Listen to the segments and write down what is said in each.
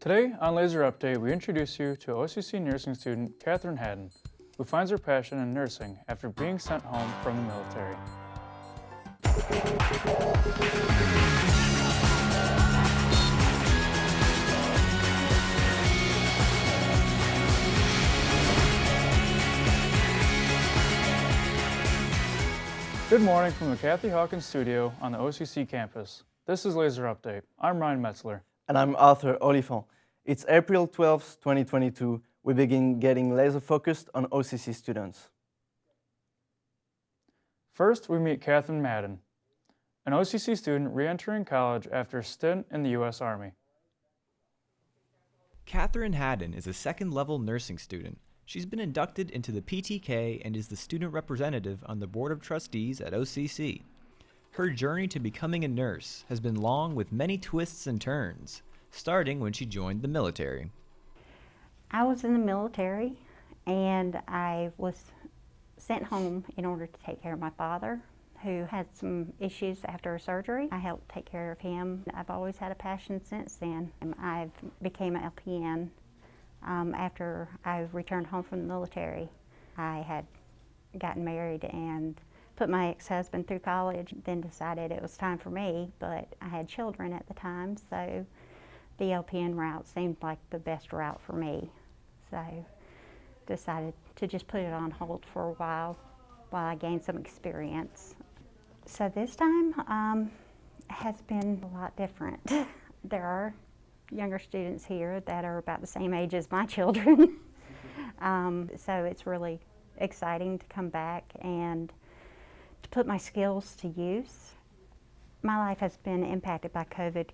Today on Laser Update, we introduce you to OCC nursing student Catherine Haddon, who finds her passion in nursing after being sent home from the military. Good morning from the Kathy Hawkins studio on the OCC campus. This is Laser Update. I'm Ryan Metzler. And I'm Arthur Oliphant. It's April 12th, 2022. We begin getting laser focused on OCC students. First, we meet Catherine Haddon, an OCC student re-entering college after a stint in the U.S. Army. Catherine Haddon is a second-level nursing student. She's been inducted into the PTK and is the student representative on the Board of Trustees at OCC. Her journey to becoming a nurse has been long with many twists and turns, starting when she joined the military. I was in the military and I was sent home in order to take care of my father, who had some issues after a surgery. I helped take care of him. I've always had a passion since then. I became an LPN after I returned home from the military. I had gotten married and put my ex-husband through college, then decided it was time for me, but I had children at the time, so the LPN route seemed like the best route for me. So decided to just put it on hold for a while I gained some experience. So this time has been a lot different. There are younger students here that are about the same age as my children. So it's really exciting to come back and to put my skills to use. My life has been impacted by COVID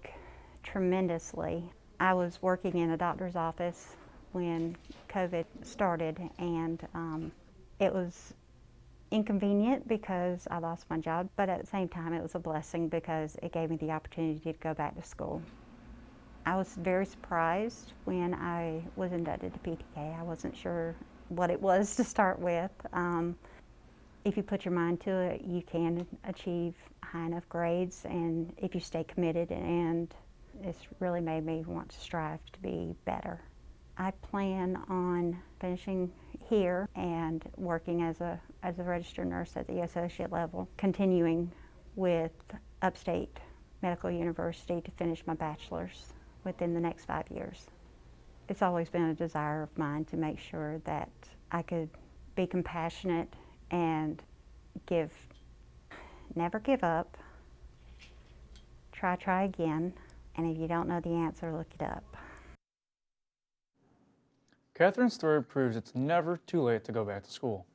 tremendously. I was working in a doctor's office when COVID started, and it was inconvenient because I lost my job, but at the same time it was a blessing because it gave me the opportunity to go back to school. I was very surprised when I was inducted to PTK. I wasn't sure what it was to start with. If you put your mind to it, you can achieve high enough grades, and if you stay committed, and it's really made me want to strive to be better. I plan on finishing here and working as a registered nurse at the associate level, continuing with Upstate Medical University to finish my bachelor's within the next 5 years. It's always been a desire of mine to make sure that I could be compassionate and never give up, try again, and if you don't know the answer, look it up. Catherine's story proves it's never too late to go back to school.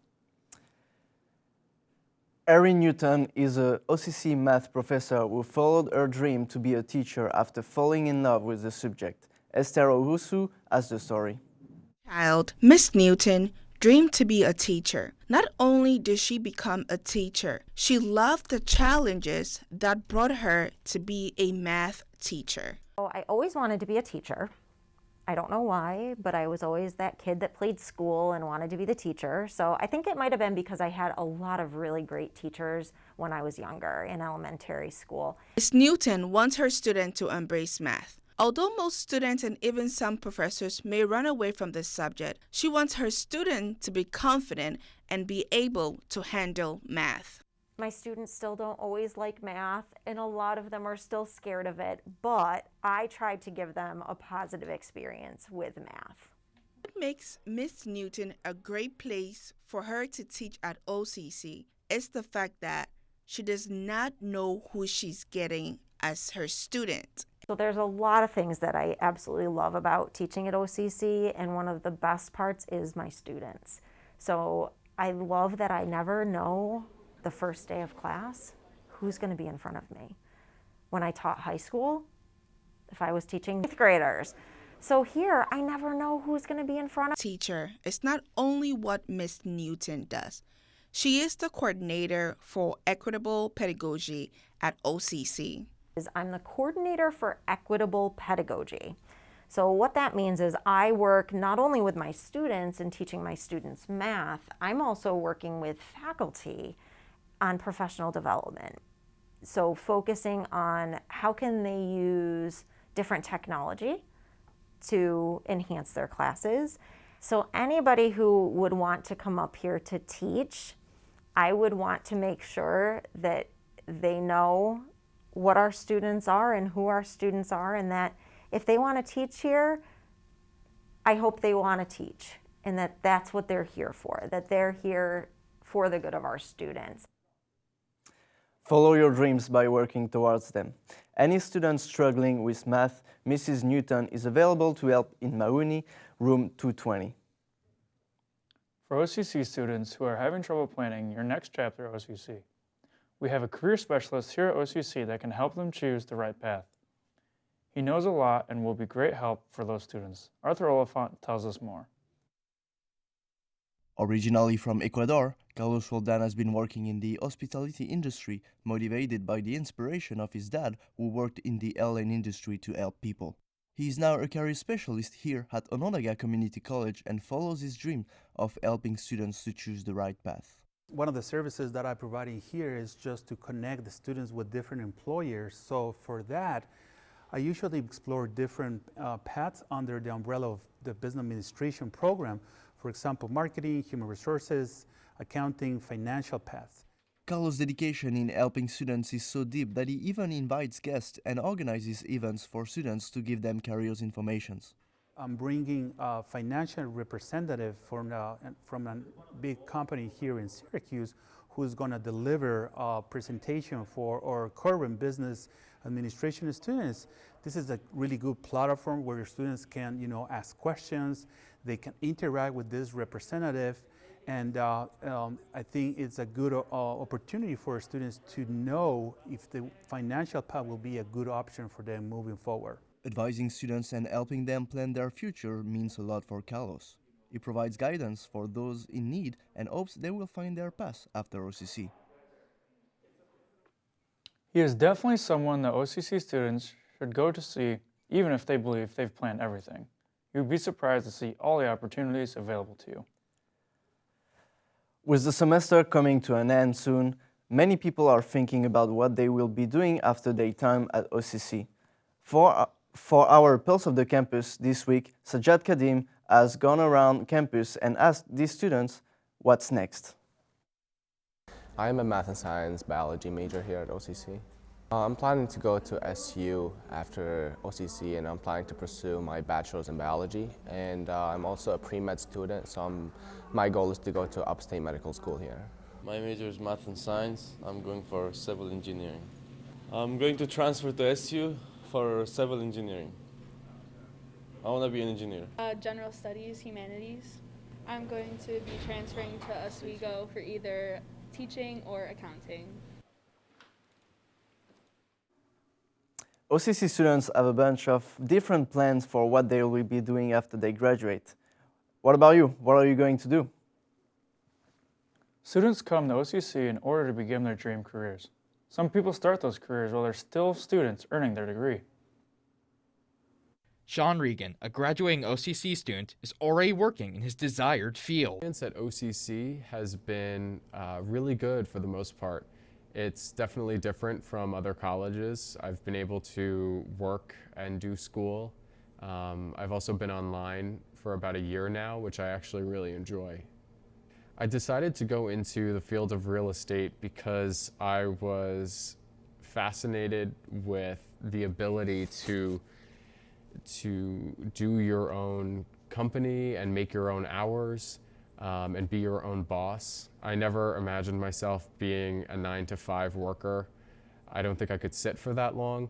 Erin Newton is a OCC math professor who followed her dream to be a teacher after falling in love with the subject. Esther Owusu has the story. Child, Miss Newton dreamed to be a teacher. Not only did she become a teacher, she loved the challenges that brought her to be a math teacher. I always wanted to be a teacher. I don't know why, but I was always that kid that played school and wanted to be the teacher. So I think it might have been because I had a lot of really great teachers when I was younger in elementary school. Miss Newton wants her student to embrace math. Although most students and even some professors may run away from the subject, she wants her student to be confident and be able to handle math. My students still don't always like math, and a lot of them are still scared of it, but I tried to give them a positive experience with math. What makes Miss Newton a great place for her to teach at OCC is the fact that she does not know who she's getting as her student. So there's a lot of things that I absolutely love about teaching at OCC, and one of the best parts is my students. So I love that I never know the first day of class who's going to be in front of me. When I taught high school, if I was teaching 8th graders. So here, I never know who's going to be in front of me. Teacher is not only what Miss Newton does. She is the coordinator for equitable pedagogy at OCC. I'm the coordinator for equitable pedagogy. So what that means is I work not only with my students and teaching my students math, I'm also working with faculty on professional development. So focusing on how can they use different technology to enhance their classes. So anybody who would want to come up here to teach, I would want to make sure that they know what our students are and who our students are, and that if they want to teach here, I hope they want to teach, and that that's what they're here for, that they're here for the good of our students. Follow your dreams by working towards them. Any student struggling with math, Mrs. Newton is available to help in Mahoney, room 220. For OCC students who are having trouble planning your next chapter at OCC, we have a career specialist here at OCC that can help them choose the right path. He knows a lot and will be great help for those students. Arthur Oliphant tells us more. Originally from Ecuador, Carlos Roldan has been working in the hospitality industry, motivated by the inspiration of his dad, who worked in the airline industry to help people. He is now a career specialist here at Onondaga Community College and follows his dream of helping students to choose the right path. One of the services that I'm providing here is just to connect the students with different employers. So for that, I usually explore different paths under the umbrella of the business administration program. For example, marketing, human resources, accounting, financial paths. Carlos' dedication in helping students is so deep that he even invites guests and organizes events for students to give them careers information. I'm bringing a financial representative from a big company here in Syracuse who's going to deliver a presentation for our current business administration students. This is a really good platform where your students can, ask questions. They can interact with this representative, and I think it's a good opportunity for students to know if the financial path will be a good option for them moving forward. Advising students and helping them plan their future means a lot for Carlos. He provides guidance for those in need and hopes they will find their path after OCC. He is definitely someone that OCC students should go to see, even if they believe they've planned everything. You'd be surprised to see all the opportunities available to you. With the semester coming to an end soon, many people are thinking about what they will be doing after their time at OCC. For our Pulse of the Campus this week, Sajjad Kadim has gone around campus and asked these students what's next. I'm a math and science biology major here at OCC. I'm planning to go to SU after OCC, and I'm planning to pursue my bachelor's in biology. And I'm also a pre-med student, so my goal is to go to upstate medical school here. My major is math and science. I'm going for civil engineering. I'm going to transfer to SU for civil engineering. I want to be an engineer. General studies, humanities. I'm going to be transferring to Oswego for either teaching or accounting. OCC students have a bunch of different plans for what they will be doing after they graduate. What about you? What are you going to do? Students come to OCC in order to begin their dream careers. Some people start those careers while they're still students earning their degree. Sean Regan, a graduating OCC student, is already working in his desired field. Experience at OCC has been really good for the most part. It's definitely different from other colleges. I've been able to work and do school. I've also been online for about a year now, which I actually really enjoy. I decided to go into the field of real estate because I was fascinated with the ability to do your own company and make your own hours and be your own boss. I never imagined myself being a 9-to-5 worker. I don't think I could sit for that long.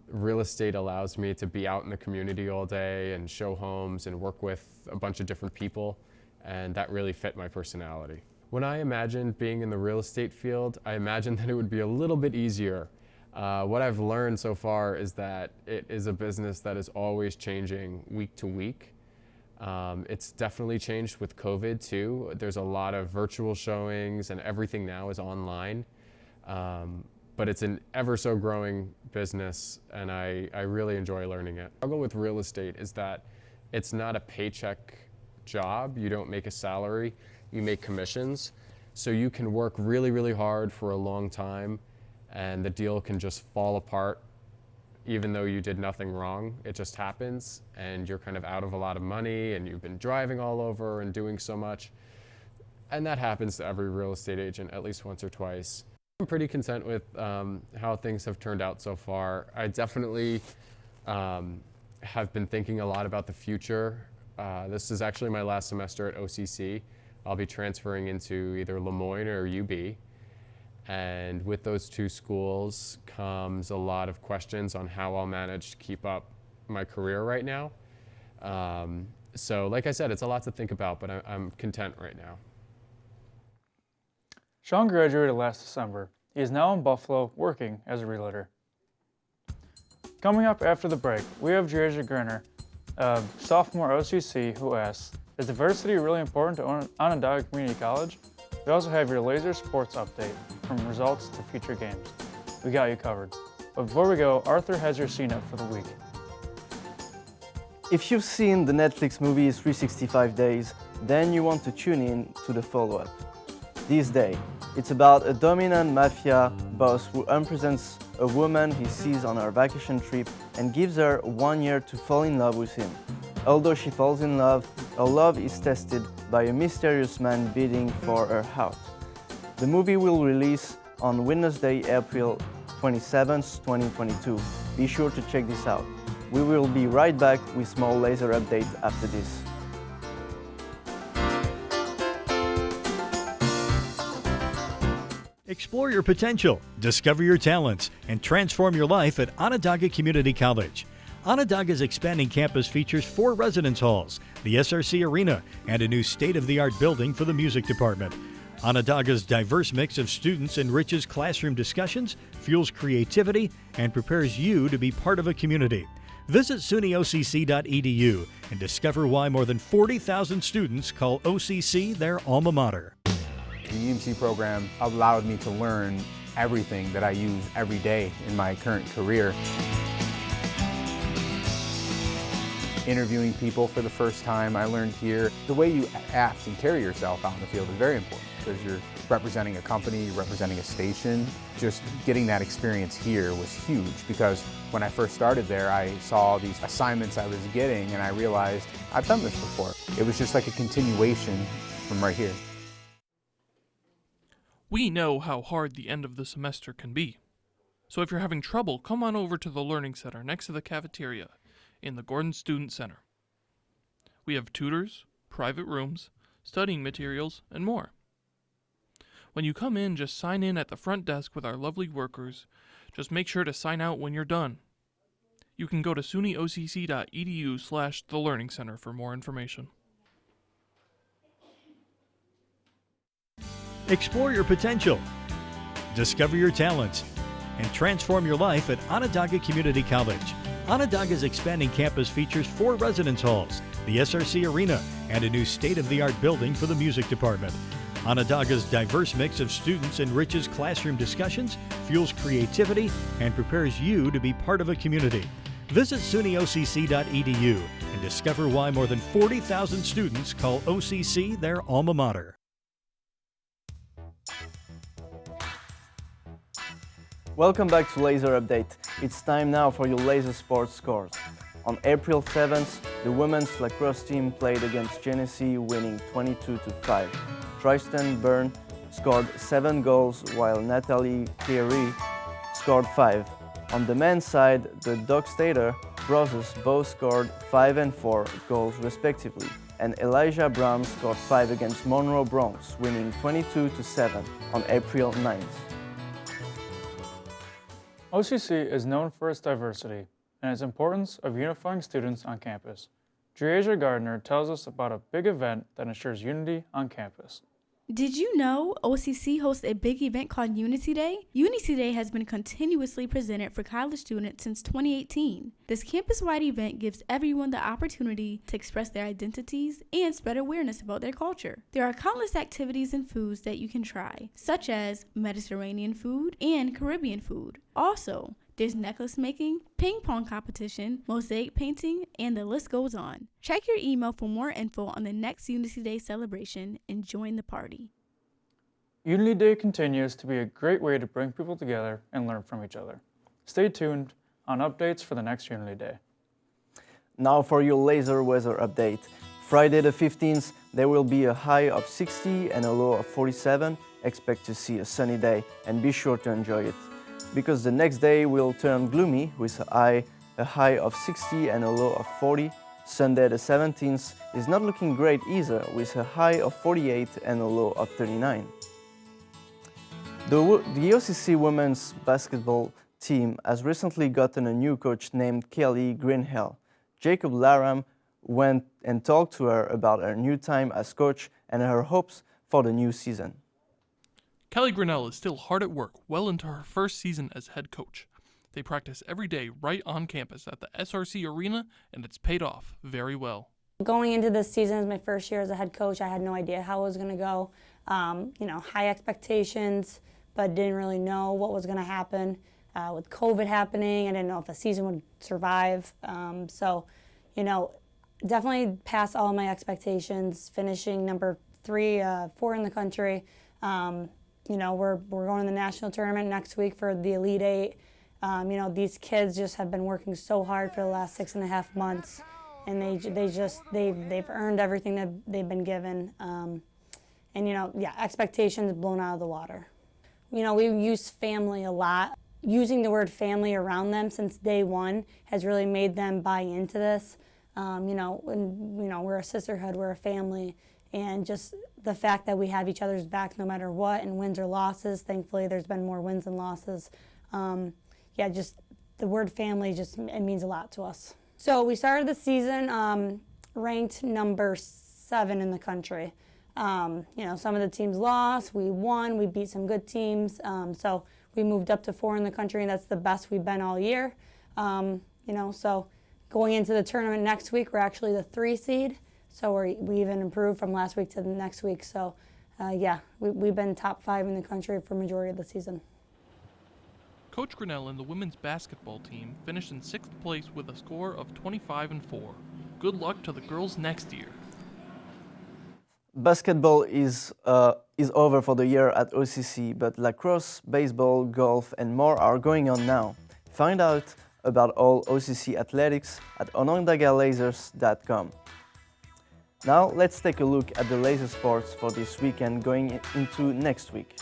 Real estate allows me to be out in the community all day and show homes and work with a bunch of different people, and that really fit my personality. When I imagined being in the real estate field, I imagined that it would be a little bit easier. What I've learned so far is that it is a business that is always changing week to week. It's definitely changed with COVID too. There's a lot of virtual showings and everything now is online. But it's an ever so growing business, and I really enjoy learning it. The struggle with real estate is that it's not a paycheck job. You don't make a salary, you make commissions. So you can work really, really hard for a long time and the deal can just fall apart even though you did nothing wrong. It just happens, and you're kind of out of a lot of money, and you've been driving all over and doing so much. And that happens to every real estate agent at least once or twice. I'm pretty content with how things have turned out so far. I definitely have been thinking a lot about the future. This is actually my last semester at OCC. I'll be transferring into either Lemoyne or UB. And with those two schools comes a lot of questions on how I'll manage to keep up my career right now. So like I said, it's a lot to think about, but I'm content right now. Sean graduated last December. He is now in Buffalo working as a realtor. Coming up after the break, we have Jasia Grinner, a sophomore OCC, who asks, is diversity really important to Onondaga Community College? We also have your laser sports update, from results to future games. We got you covered. But before we go, Arthur has your CNET for the week. If you've seen the Netflix movie 365 Days, then you want to tune in to the follow-up. This day, it's about a dominant mafia boss who unpresents a woman he sees on her vacation trip and gives her 1 year to fall in love with him. Although she falls in love, her love is tested by a mysterious man bidding for her heart. The movie will release on Wednesday, April 27th, 2022. Be sure to check this out. We will be right back with more laser updates after this. Explore your potential, discover your talents, and transform your life at Onondaga Community College. Onondaga's expanding campus features 4 residence halls, the SRC Arena, and a new state-of-the-art building for the music department. Onondaga's diverse mix of students enriches classroom discussions, fuels creativity, and prepares you to be part of a community. Visit sunyocc.edu and discover why more than 40,000 students call OCC their alma mater. The UMC program allowed me to learn everything that I use every day in my current career. Interviewing people for the first time, I learned here the way you act and carry yourself out in the field is very important because you're representing a company, you're representing a station. Just getting that experience here was huge because when I first started there, I saw these assignments I was getting and I realized I've done this before. It was just like a continuation from right here. We know how hard the end of the semester can be. So if you're having trouble, come on over to the Learning Center next to the cafeteria in the Gordon Student Center. We have tutors, private rooms, studying materials, and more. When you come in, just sign in at the front desk with our lovely workers. Just make sure to sign out when you're done. You can go to sunyocc.edu/thelearningcenter for more information. Explore your potential, discover your talents, and transform your life at Onondaga Community College. Onondaga's expanding campus features 4 residence halls, the SRC Arena, and a new state-of-the-art building for the music department. Onondaga's diverse mix of students enriches classroom discussions, fuels creativity, and prepares you to be part of a community. Visit sunyocc.edu and discover why more than 40,000 students call OCC their alma mater. Welcome back to Laser Update. It's time now for your Laser Sports scores. On April 7th, the women's lacrosse team played against Genesee, winning 22-5. Tristan Byrne scored 7 goals, while Natalie Cleary scored 5. On the men's side, the Dockstader brothers both scored 5 and 4 goals respectively, and Elijah Brown scored 5 against Monroe Bronx, winning 22-7 on April 9th. OCC is known for its diversity and its importance of unifying students on campus. Jasia Gardner tells us about a big event that ensures unity on campus. Did you know OCC hosts a big event called Unity Day? Unity Day has been continuously presented for college students since 2018. This campus-wide event gives everyone the opportunity to express their identities and spread awareness about their culture. There are countless activities and foods that you can try, such as Mediterranean food and Caribbean food. Also, there's necklace making, ping pong competition, mosaic painting, and the list goes on. Check your email for more info on the next Unity Day celebration and join the party. Unity Day continues to be a great way to bring people together and learn from each other. Stay tuned on updates for the next Unity Day. Now for your laser weather update. Friday the 15th, there will be a high of 60 and a low of 47. Expect to see a sunny day and be sure to enjoy it. Because the next day will turn gloomy with a high of 60 and a low of 40. Sunday the 17th is not looking great either with a high of 48 and a low of 39. The OCC women's basketball team has recently gotten a new coach named Kelly Greenhill. Jacob Laram went and talked to her about her new time as coach and her hopes for the new season. Kelly Grinnell is still hard at work, well into her first season as head coach. They practice every day right on campus at the SRC Arena, and it's paid off very well. Going into this season as my first year as a head coach, I had no idea how it was going to go. High expectations, but didn't really know what was going to happen. With COVID happening, I didn't know if the season would survive. Definitely passed all my expectations, finishing number 4 in the country. We're going to the national tournament next week for the Elite 8. These kids just have been working so hard for the last 6.5 months, and they've earned everything that they've been given. Expectations blown out of the water. We use family a lot. Using the word family around them since day one has really made them buy into this. We're a sisterhood, we're a family, and just the fact that we have each other's back no matter what, and wins or losses. Thankfully, there's been more wins than losses. Just the word family, it means a lot to us. So we started the season ranked number 7 in the country. Some of the teams lost, we won, we beat some good teams. So we moved up to 4 in the country, and that's the best we've been all year. So going into the tournament next week, we're actually the 3 seed. So we even improved from last week to the next week. So we've been top 5 in the country for majority of the season. Coach Grinnell and the women's basketball team finished in 6th place with a score of 25-4. Good luck to the girls next year. Basketball is over for the year at OCC, but lacrosse, baseball, golf, and more are going on now. Find out about all OCC athletics at onondagalazers.com. Now let's take a look at the laser sports for this weekend going into next week.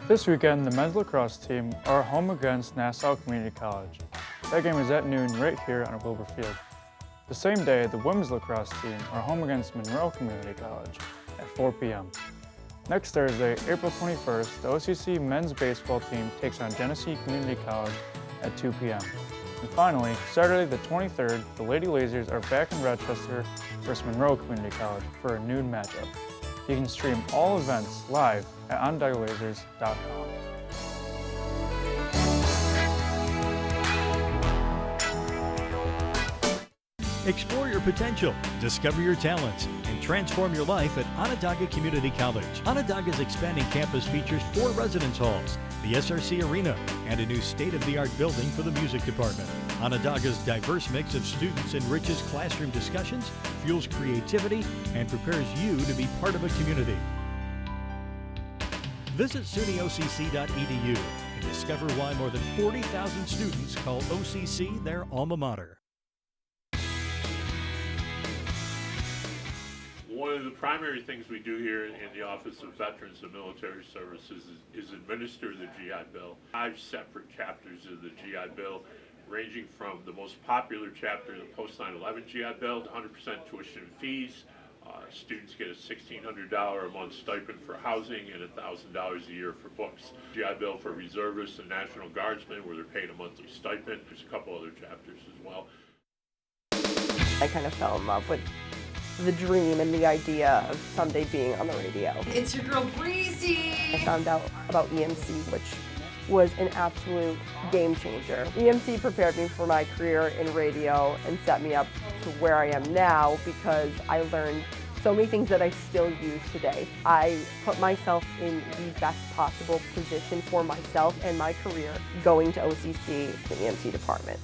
This weekend, the men's lacrosse team are home against Nassau Community College. That game is at noon right here on Wilbur Field. The same day, the women's lacrosse team are home against Monroe Community College at 4 p.m. Next Thursday, April 21st, the OCC men's baseball team takes on Genesee Community College at 2 p.m. And finally, Saturday the 23rd, the Lady Lasers are back in Rochester versus Monroe Community College for a noon matchup. You can stream all events live at onondagalazers.com. Explore your potential, discover your talents, and transform your life at Onondaga Community College. Onondaga's expanding campus features 4 residence halls, the SRC Arena, and a new state-of-the-art building for the music department. Onondaga's diverse mix of students enriches classroom discussions, fuels creativity, and prepares you to be part of a community. Visit sunyocc.edu and discover why more than 40,000 students call OCC their alma mater. One of the primary things we do here in the Office of Veterans and Military Services is administer the GI Bill. 5 separate chapters of the GI Bill, ranging from the most popular chapter, the post 9/11 GI Bill, 100% tuition and fees. Students get a $1,600 a month stipend for housing and $1,000 a year for books. GI Bill for reservists and National Guardsmen, where they're paid a monthly stipend. There's a couple other chapters as well. I kind of fell in love with the dream and the idea of someday being on the radio. It's your girl Breezy! I found out about EMC, which was an absolute game changer. EMC prepared me for my career in radio and set me up to where I am now because I learned so many things that I still use today. I put myself in the best possible position for myself and my career going to OCC, the EMC department.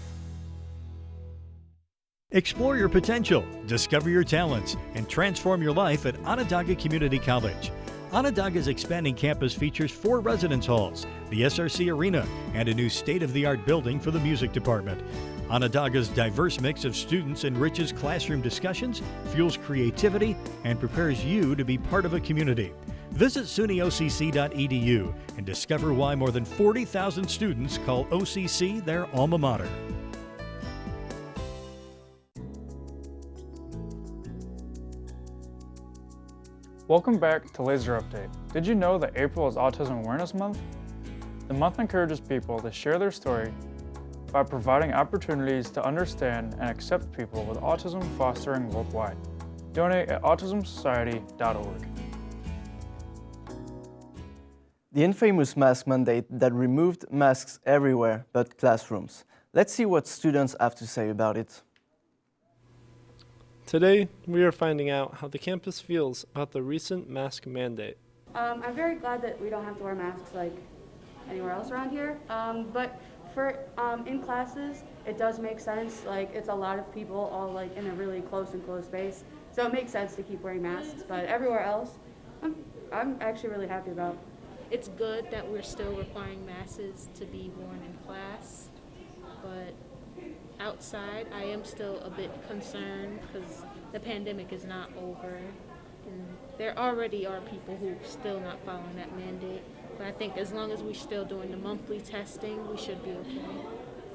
Explore your potential, discover your talents, and transform your life at Onondaga Community College. Onondaga's expanding campus features 4 residence halls, the SRC Arena, and a new state-of-the-art building for the music department. Onondaga's diverse mix of students enriches classroom discussions, fuels creativity, and prepares you to be part of a community. Visit sunyocc.edu and discover why more than 40,000 students call OCC their alma mater. Welcome back to Laser Update. Did you know that April is Autism Awareness Month? The month encourages people to share their story by providing opportunities to understand and accept people with autism fostering worldwide. Donate at autismsociety.org. The infamous mask mandate that removed masks everywhere but classrooms. Let's see what students have to say about it. Today, we are finding out how the campus feels about the recent mask mandate. I'm very glad that we don't have to wear masks like anywhere else around here, but for in classes, it does make sense. Like, it's a lot of people all like in a really close enclosed space, so it makes sense to keep wearing masks, but everywhere else, I'm actually really happy about. It's good that we're still requiring masks to be worn in class, but outside I am still a bit concerned because the pandemic is not over, and there already are people who are still not following that mandate. But I think as long as we're still doing the monthly testing, we should be okay.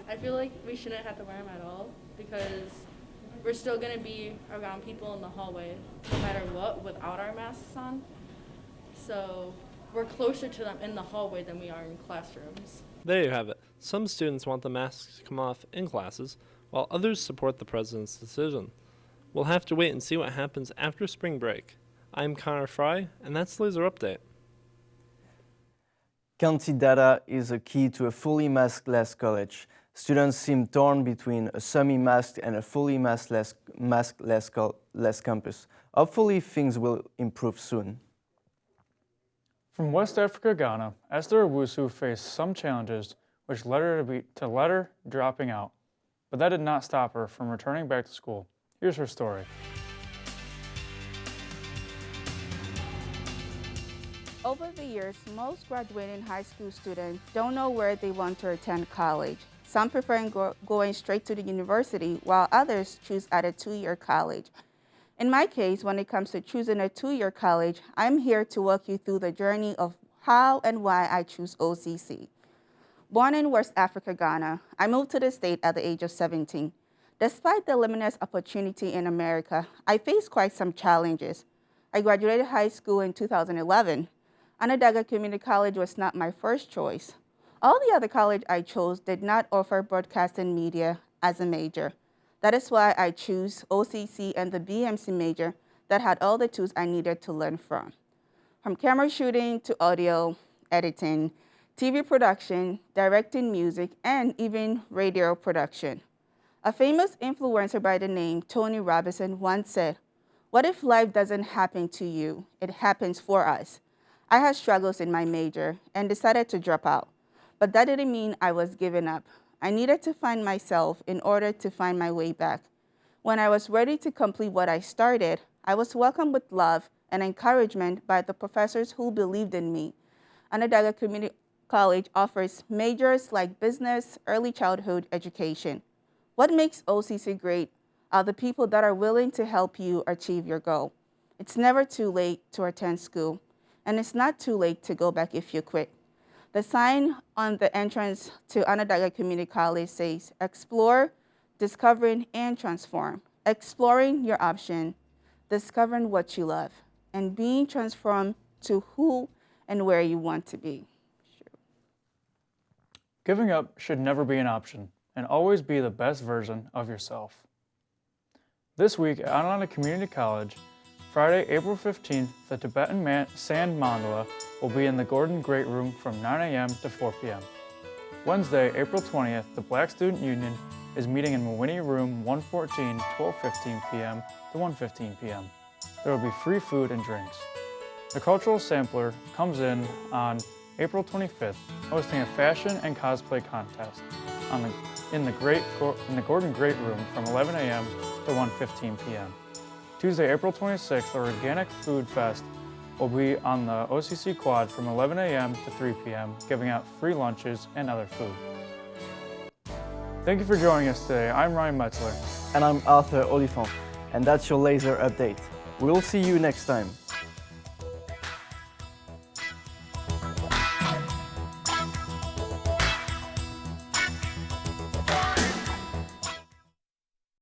I feel like we shouldn't have to wear them at all because we're still going to be around people in the hallway no matter what without our masks on. So we're closer to them in the hallway than we are in classrooms. There you have it. Some students want the masks to come off in classes, while others support the president's decision. We'll have to wait and see what happens after spring break. I'm Connor Fry, and that's Laser Update. County data is a key to a fully maskless college. Students seem torn between a semi-masked and a fully maskless campus. Hopefully, things will improve soon. From West Africa, Ghana, Esther Owusu faced some challenges which led her dropping out, but that did not stop her from returning back to school. Here's her story. Over the years, most graduating high school students don't know where they want to attend college. Some prefer going straight to the university, while others choose at a 2-year college. In my case, when it comes to choosing a 2-year college, I'm here to walk you through the journey of how and why I choose OCC. Born in West Africa, Ghana, I moved to the state at the age of 17. Despite the limited opportunity in America, I faced quite some challenges. I graduated high school in 2011. Onondaga Community College was not my first choice. All the other colleges I chose did not offer broadcasting media as a major. That is why I chose OCC and the BMC major that had all the tools I needed to learn from camera shooting to audio editing, TV production, directing music, and even radio production. A famous influencer by the name Tony Robinson once said, "What if life doesn't happen to you? It happens for us." I had struggles in my major and decided to drop out, but that didn't mean I was giving up. I needed to find myself in order to find my way back. When I was ready to complete what I started, I was welcomed with love and encouragement by the professors who believed in me. Onondaga Community College offers majors like business, early childhood education. What makes OCC great are the people that are willing to help you achieve your goal. It's never too late to attend school, and it's not too late to go back if you quit. The sign on the entrance to Onondaga Community College says, "Explore, discovering, and transform." Exploring your option, discovering what you love, and being transformed to who and where you want to be. Giving up should never be an option, and always be the best version of yourself. This week at Onondaga Community College, Friday, April 15th, the Tibetan Sand Mandala will be in the Gordon Great Room from 9 a.m. to 4 p.m. Wednesday, April 20th, the Black Student Union is meeting in Mawini Room 114, 12:15 p.m. to 1:15 p.m. There will be free food and drinks. The Cultural Sampler comes in on April 25th, hosting a fashion and cosplay contest in the Gordon Great Room from 11 a.m. to 1:15 p.m. Tuesday, April 26th, the Organic Food Fest will be on the OCC quad from 11 a.m. to 3 p.m., giving out free lunches and other food. Thank you for joining us today. I'm Ryan Metzler. And I'm Arthur Oliphant, and that's your laser update. We'll see you next time.